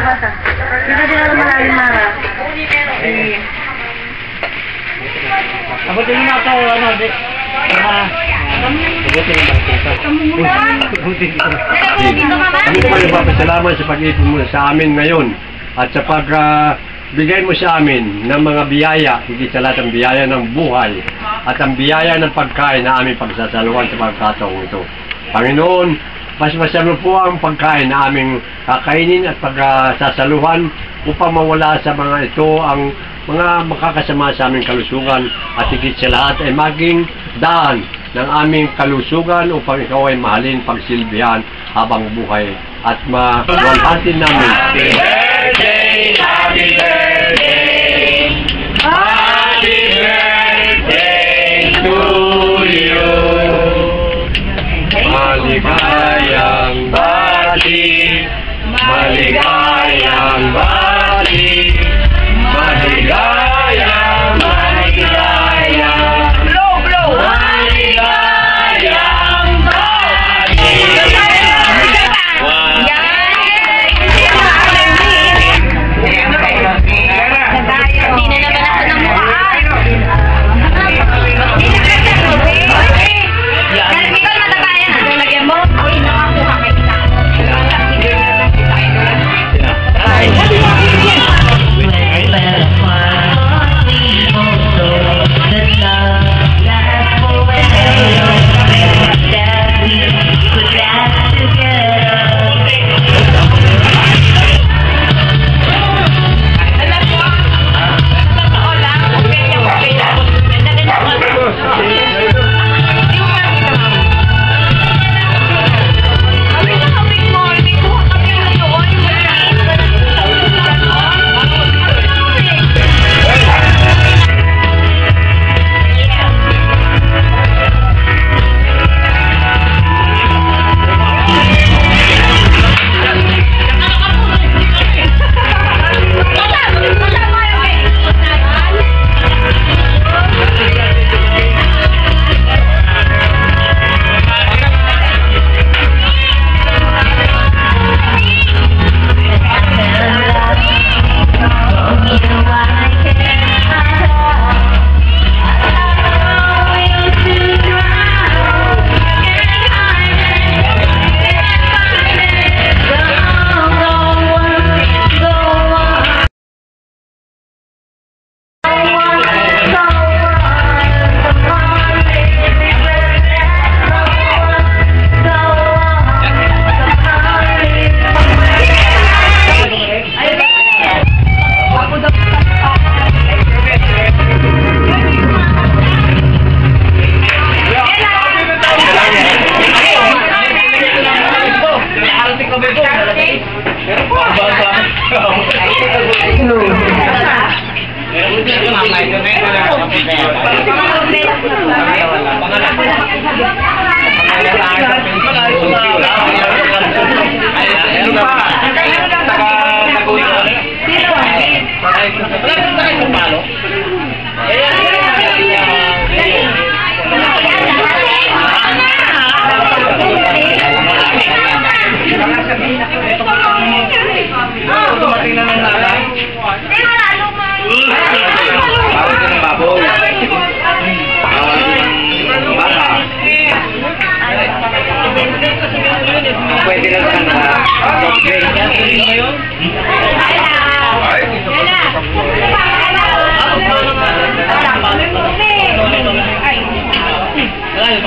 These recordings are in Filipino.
Dito din ako malalim, Mara. Abutin mo na ito, ano, abutin mo na abutin mo. Kami pa nagpapasalamat sa pag-ipon mo sa amin ngayon at sa pagbigay mo sa amin ng mga biyaya, higit sa lahat ang biyaya ng buhay at ang biyaya ng pagkain na aming pagsasaluhan sa pagkataong ito. Panginoon, mas-masalo po ang pagkain na aming kakainin at pagsasaluhan upang mawala sa mga ito ang mga makakasama sa aming kalusugan at higit sa lahat ay maging daan ng aming kalusugan upang ikaw ay mahalin, pagsilbihan habang buhay at mawalhatin namin. Happy birthday! Happy birthday! Happy birthday to you! Maligayang bati, maligayang bati, maligayang, maligayang, Blow! Maligayang bati! Hindi na naman ako ng mukha. Ikaw matagayan. Lagyan mo. Uy, nakakuha kayo. Pwede lang ka na. Ay!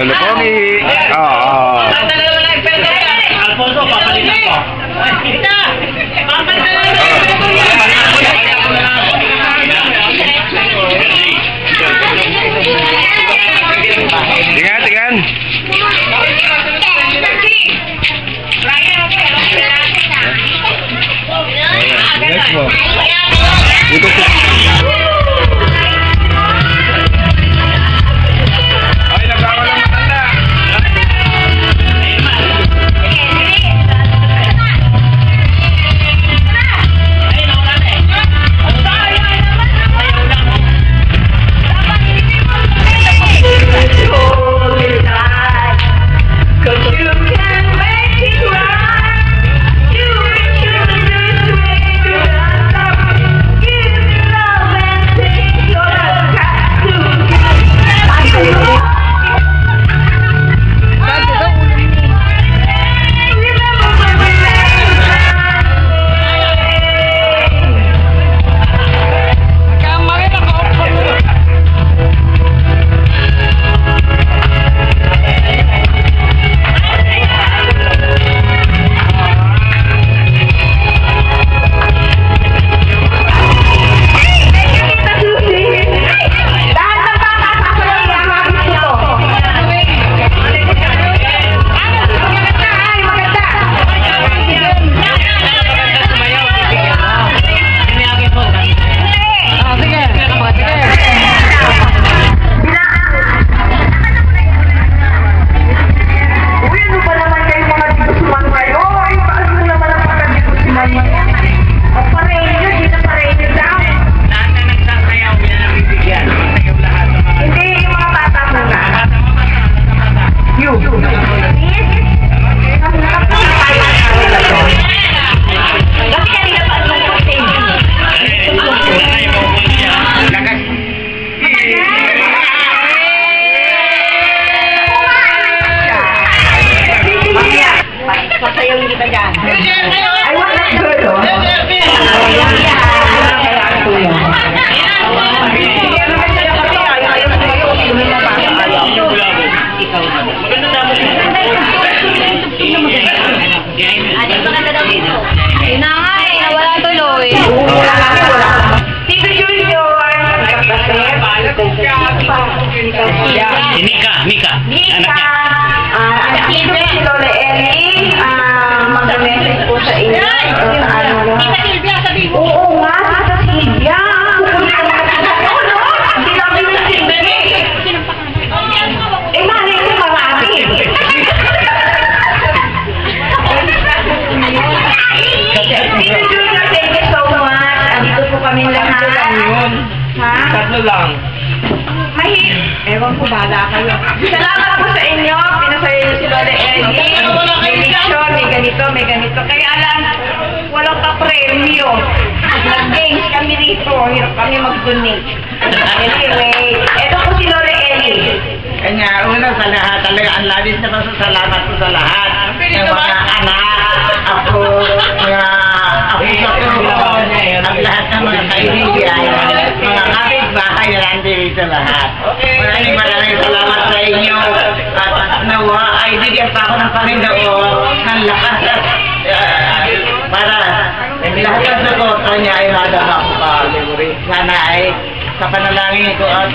Lolo Pogi. Oo. Alfonso, papalitan ko. Tingnan, tingnan. Yes po. Dito po. Ay, nagkawalang matanda. Pasayawin kita dyan. I want that girl, oh. Nawala tuloy. Tito Junior. Mika. Mika. Tito si Lola Ellie. Mag-message po sa inyo. Tita Silvia, sabi mo. Oo nga, Tita Silvia. Hindi namin yung Silvia. Eh, malay ko marami. Tito Junior, thank you so much. Andito po kami lahat. Ha? Tatlo lang. Ewan ko, bahala kayo. Salamat po sa inyo. Pinasaya niyo si Lola Ellie. May mission, may ganito. Kaya alam, walang ka-premyo. Nag-games kami rito. Hirap kami mag-donate. Anyway, eto po si Lola Ellie. Kanya, una sa lahat, talaga ang labis na pasasalamat ko sa lahat ng mga anak, ako, mga at lahat ng mga kaibigan, mga kapitbahay na nandito sa lahat. Maraming salamat sa inyo at nawa ay bigyan pa ako ng Panginoon ng lakas para lahat ng sagot niya ay madama ko pa. Sana ay sa panalangin ko at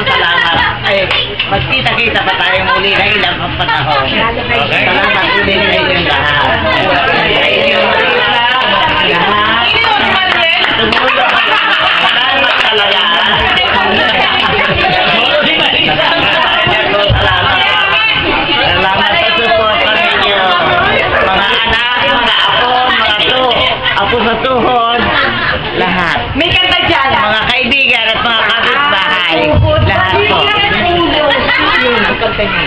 salamat ay magkita-kita pa tayo muli na ilang panahon. Salamat ulit sa inyong lahat. Sa inyong lahat. Tumulong. Salamat talaga. Salamat sa support sa inyo. Mga anak, mga apo sa tuhod, lahat. May kanta dyan. Mga kaibigan at mga kapitbahay, lahat po. Yun ang kanta niya.